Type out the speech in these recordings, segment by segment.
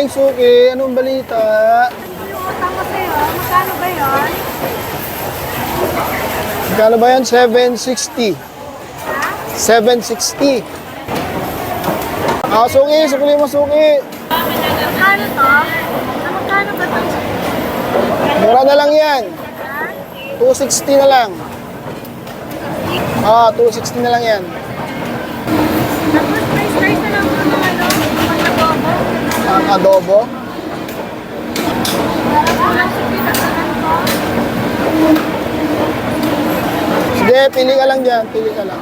Aling Suki, anong balita? Yung utang ko sa'yo, magkano ba yun? Magkano ba yan? 760. 760. Suki, sukli mo, Suki. Magkano to? Magkano ba ito? Mura na lang yan. 260 na lang. 260 na lang yan. Tapos may slice na lang po ng ano, pang-adobo. Ang adobo. Parang sipitan na lang po. Sige, pili ka lang dyan. Pili ka lang.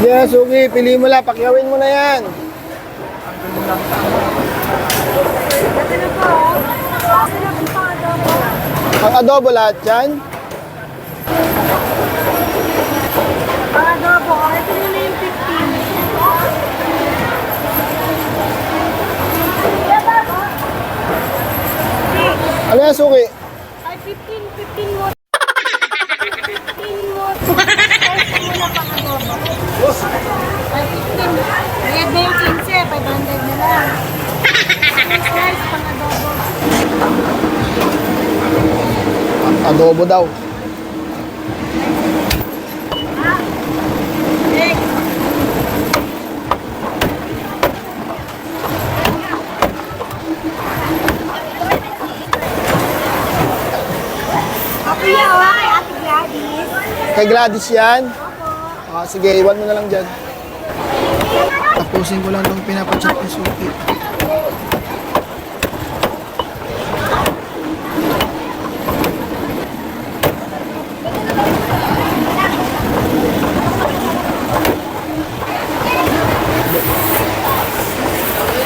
Sige, Suki, pili mo lang. Pakyawin mo na yan. Ito na po. Ito na po pang-adobo. Ang adobo lahat yan. Pang-adobo. Ito na yung 15. Ano yan, Suki? Ay, 15 mo. 15 mo. Slice mo na pang-adobo. Ay, 15. Bayad na yung 15, 500 na lang. Slice pang-adobo. Ang adobo daw. Kuya, kay Ate Gladys. Kay Gladys yan? Sige, iwan mo na lang dyan. Tapusin ko lang itong pinapachat ni Suki.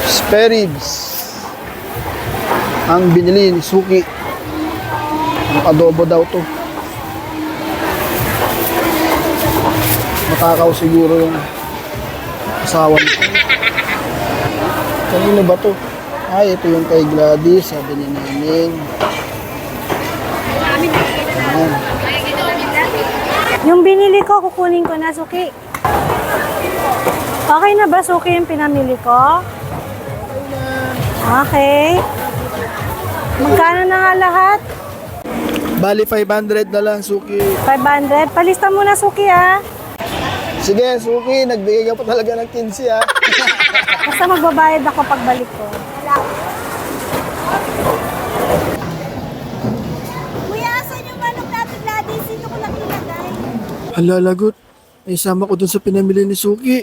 Spare ribs. Ang binili ni Suki. Ang adobo daw to. Matakaw siguro yung asawa niya. Kanino ba to? Ay, ito yung kay Gladys, sabi ni Neneng. Ayan. Yung binili ko, kukunin ko na, Suki. Okay na ba, Suki, yung pinamili ko? Okay. Magkano na nga lahat? Bali, 500 na lang, Suki. 500? Palista mo na, Suki, ha? Sige, Suki, nagbigay ka pa talaga ng 15, ha? Basta magbabayad ako pagbalik ko. Kuya, asan yung manok natin, Gladys? Dito ko lang nilagay. Hala, lagot. Ay, sama ko dun sa pinamili ni Suki.